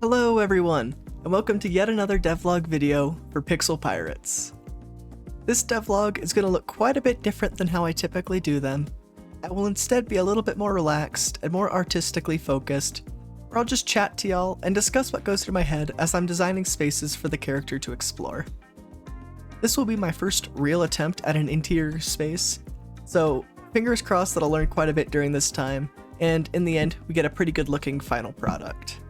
Hello everyone, and welcome to yet another devlog video for Pixel Pirates. This devlog is going to look quite a bit different than how I typically do them. I will instead be a little bit more relaxed and more artistically focused, where I'll just chat to y'all and discuss what goes through my head as I'm designing spaces for the character to explore. This will be my first real attempt at an interior space, so fingers crossed that I'll learn quite a bit during this time, and in the end we get a pretty good looking final product.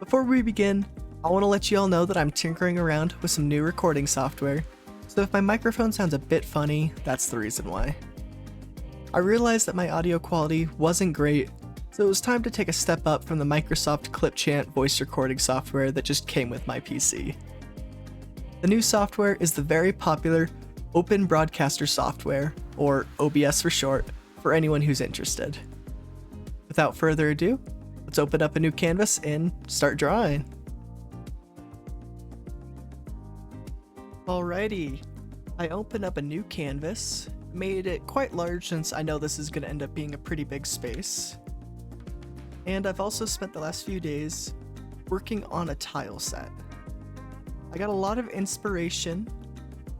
Before we begin, I want to let you all know that I'm tinkering around with some new recording software, so if my microphone sounds a bit funny, that's the reason why. I realized that my audio quality wasn't great, so it was time to take a step up from the Microsoft Clipchamp voice recording software that just came with my PC. The new software is the very popular Open Broadcaster software, or OBS for short, for anyone who's interested. Without further ado, let's open up a new canvas and start drawing. Alrighty, I opened up a new canvas, made it quite large since I know this is going to end up being a pretty big space. And I've also spent the last few days working on a tile set. I got a lot of inspiration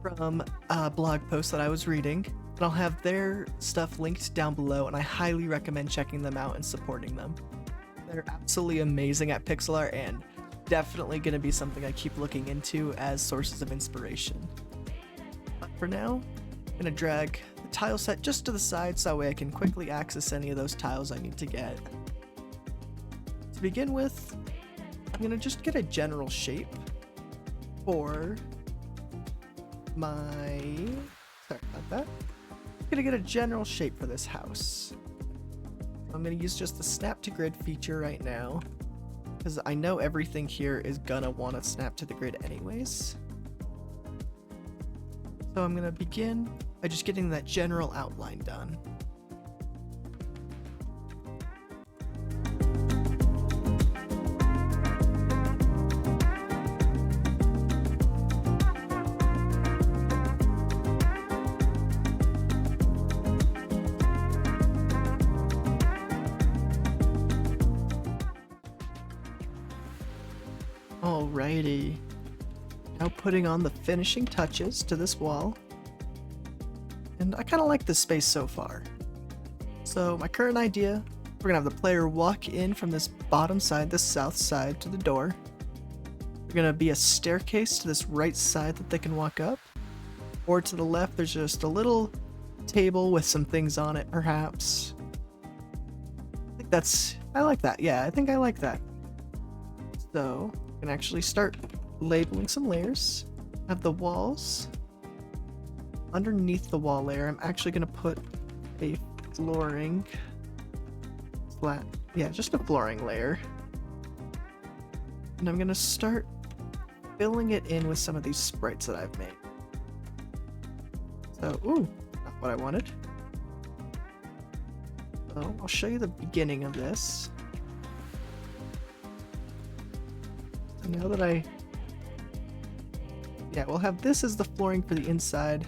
from a blog post that I was reading, and I'll have their stuff linked down below, and I highly recommend checking them out and supporting them. They're absolutely amazing at pixel art and definitely going to be something I keep looking into as sources of inspiration. But for now, I'm going to drag the tile set just to the side so that way I can quickly access any of those tiles I need to get. To begin with, I'm going to just get a general shape for my... Sorry about that. I'm going to get a general shape for this house. I'm going to use just the snap to grid feature right now, because I know everything here is gonna want to snap to the grid anyways. So I'm going to begin by just getting that general outline done. Alrighty, now putting on the finishing touches to this wall, and I kind of like this space so far. So my current idea, we're gonna have the player walk in from this bottom side, this south side, to the door. There's gonna be a staircase to this right side that they can walk up, or to the left there's just a little table with some things on it perhaps. I like that, yeah, I think I like that. So I can actually start labeling some layers. Have the walls. Underneath the wall layer, I'm actually going to put a flooring flat. Yeah, just a flooring layer. And I'm going to start filling it in with some of these sprites that I've made. So, ooh, not what I wanted. So I'll show you the beginning of this. Now that we'll have this as the flooring for the inside,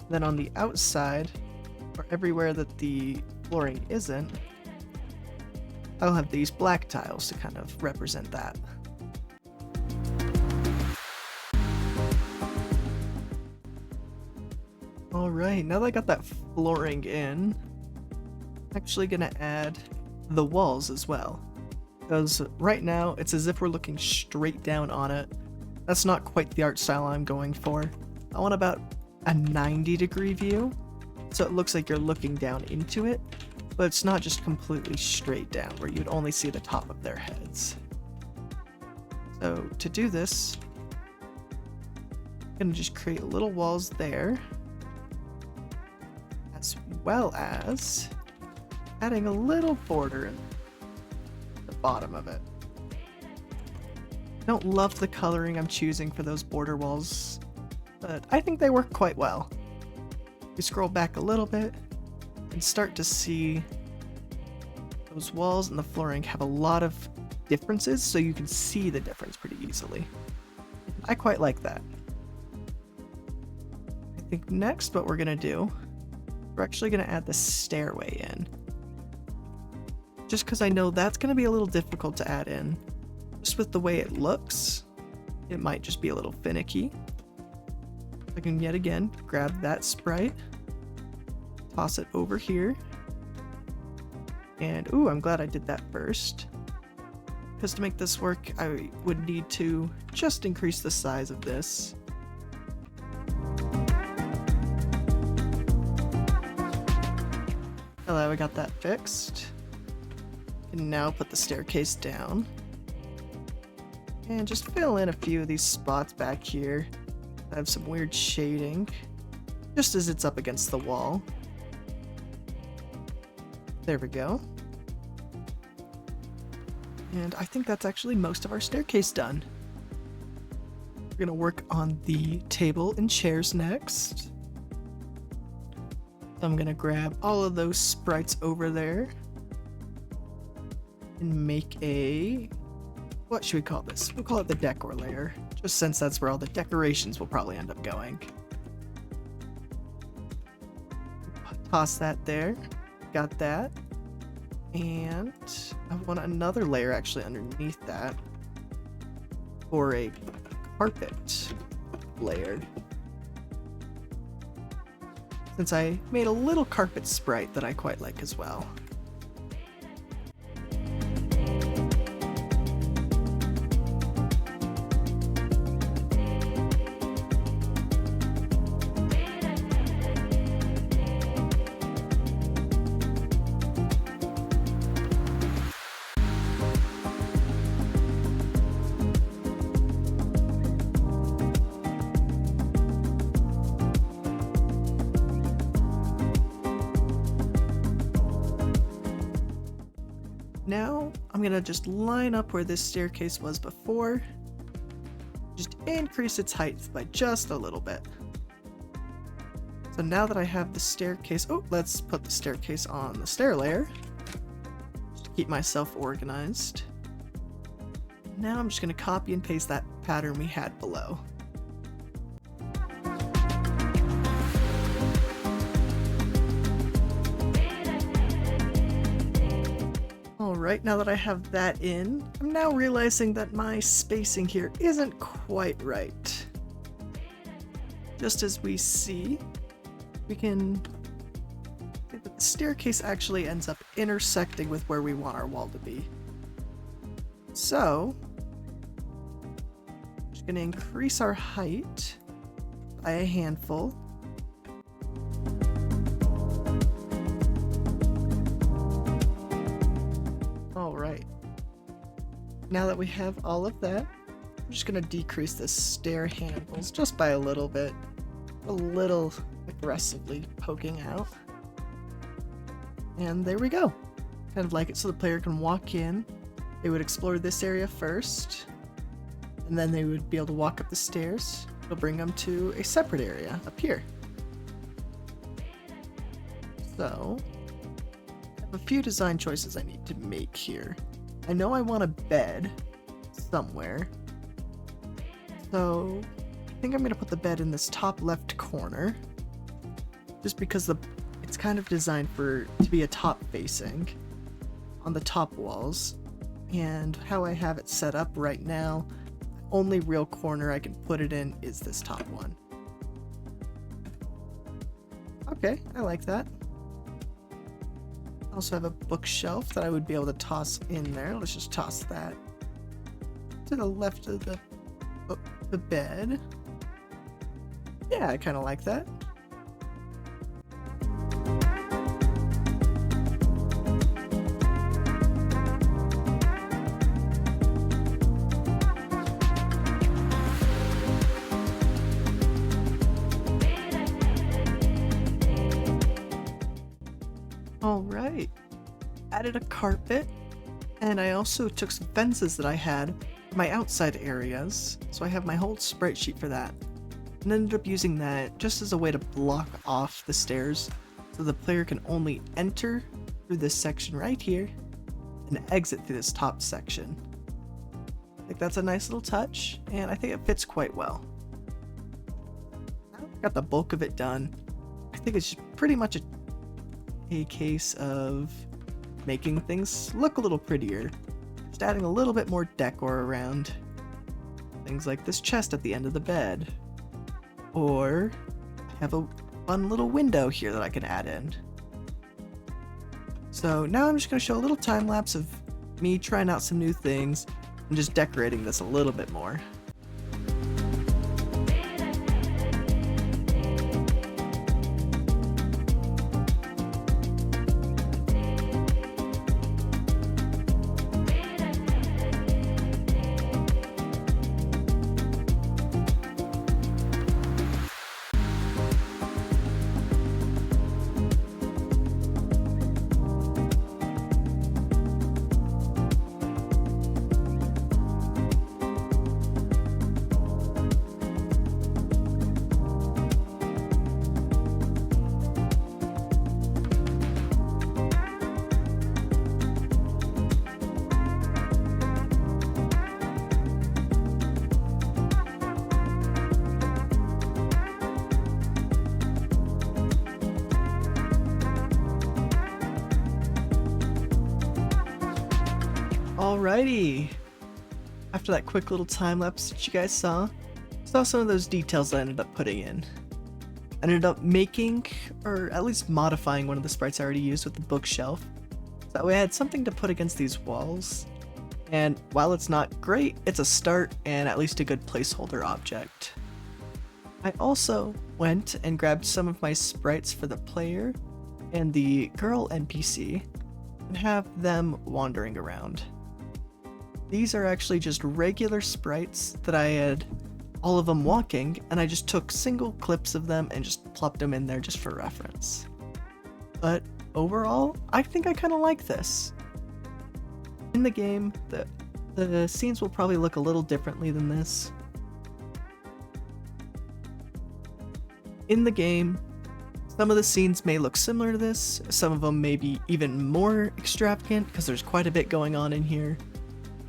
then on the outside, or everywhere that the flooring isn't, I'll have these black tiles to kind of represent that. Alright, now that I got that flooring in, I'm actually gonna add the walls as well. Because right now, it's as if we're looking straight down on it. That's not quite the art style I'm going for. I want about a 90-degree view, so it looks like you're looking down into it, but it's not just completely straight down, where you'd only see the top of their heads. So to do this, I'm gonna just create little walls there, as well as adding a little border in bottom of it. I don't love the coloring I'm choosing for those border walls, but I think they work quite well. You scroll back a little bit and start to see those walls and the flooring have a lot of differences, so you can see the difference pretty easily. I quite like that. I think next what we're gonna do, we're actually gonna add the stairway in. just because I know that's going to be a little difficult to add in. Just with the way it looks, it might just be a little finicky. I can yet again grab that sprite, toss it over here, and ooh, I'm glad I did that first. Because to make this work, I would need to just increase the size of this. Hello, I got that fixed. And now put the staircase down. And just fill in a few of these spots back here. I have some weird shading, just as it's up against the wall. There we go. And I think that's actually most of our staircase done. We're gonna work on the table and chairs next. So I'm gonna grab all of those sprites over there and make a, what should we call this? We'll call it the decor layer, just since that's where all the decorations will probably end up going. Toss that there. Got that. And I want another layer actually underneath that for a carpet layer. Since I made a little carpet sprite that I quite like as well. Now, I'm gonna just line up where this staircase was before. Just increase its height by just a little bit. So now that I have the staircase, oh, let's put the staircase on the stair layer. Just to keep myself organized. Now I'm just gonna copy and paste that pattern we had below. Alright, now that I have that in, I'm now realizing that my spacing here isn't quite right. Just as we see, we can see that the staircase actually ends up intersecting with where we want our wall to be. So, I'm just going to increase our height by a handful. Alright, now that we have all of that, I'm just going to decrease the stair handles just by a little bit, a little aggressively poking out. And there we go. Kind of like it so the player can walk in, they would explore this area first, and then they would be able to walk up the stairs. It'll bring them to a separate area up here. So, a few design choices I need to make here. I know I want a bed somewhere, so I think I'm going to put the bed in this top left corner, just because it's kind of designed to be a top facing on the top walls, and how I have it set up right now, the only real corner I can put it in is this top one. Okay, I like that. I also have a bookshelf that I would be able to toss in there. Let's just toss that to the left of the bed. Yeah, I kind of like that. Alright, added a carpet, and I also took some fences that I had for my outside areas, so I have my whole sprite sheet for that, and ended up using that just as a way to block off the stairs so the player can only enter through this section right here and exit through this top section. I think that's a nice little touch, and I think it fits quite well. I got the bulk of it done. I think it's pretty much a case of making things look a little prettier. Just adding a little bit more decor around. Things like this chest at the end of the bed. Or I have a fun little window here that I can add in. So now I'm just going to show a little time lapse of me trying out some new things and just decorating this a little bit more. Alrighty! After that quick little time lapse that you guys saw some of those details I ended up putting in. I ended up making, or at least modifying, one of the sprites I already used with the bookshelf. So that way I had something to put against these walls. And while it's not great, it's a start and at least a good placeholder object. I also went and grabbed some of my sprites for the player and the girl NPC and have them wandering around. These are actually just regular sprites that I had all of them walking, and I just took single clips of them and just plopped them in there just for reference. But overall, I think I kind of like this. In the game, the scenes will probably look a little differently than this. In the game, some of the scenes may look similar to this, some of them may be even more extravagant because there's quite a bit going on in here.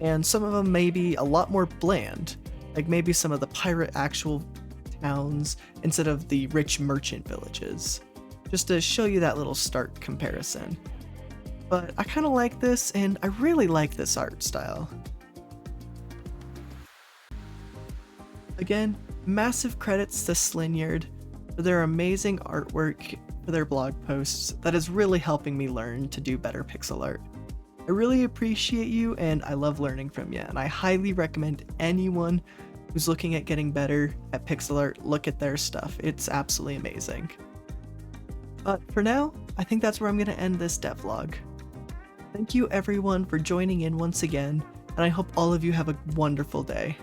And some of them may be a lot more bland, like maybe some of the pirate actual towns instead of the rich merchant villages, just to show you that little start comparison. But I kind of like this, and I really like this art style. Again, massive credits to Slinyard for their amazing artwork for their blog posts that is really helping me learn to do better pixel art. I really appreciate you, and I love learning from you, and I highly recommend anyone who's looking at getting better at pixel art look at their stuff. It's absolutely amazing. But for now, I think that's where I'm going to end this devlog. Thank you everyone for joining in once again, and I hope all of you have a wonderful day.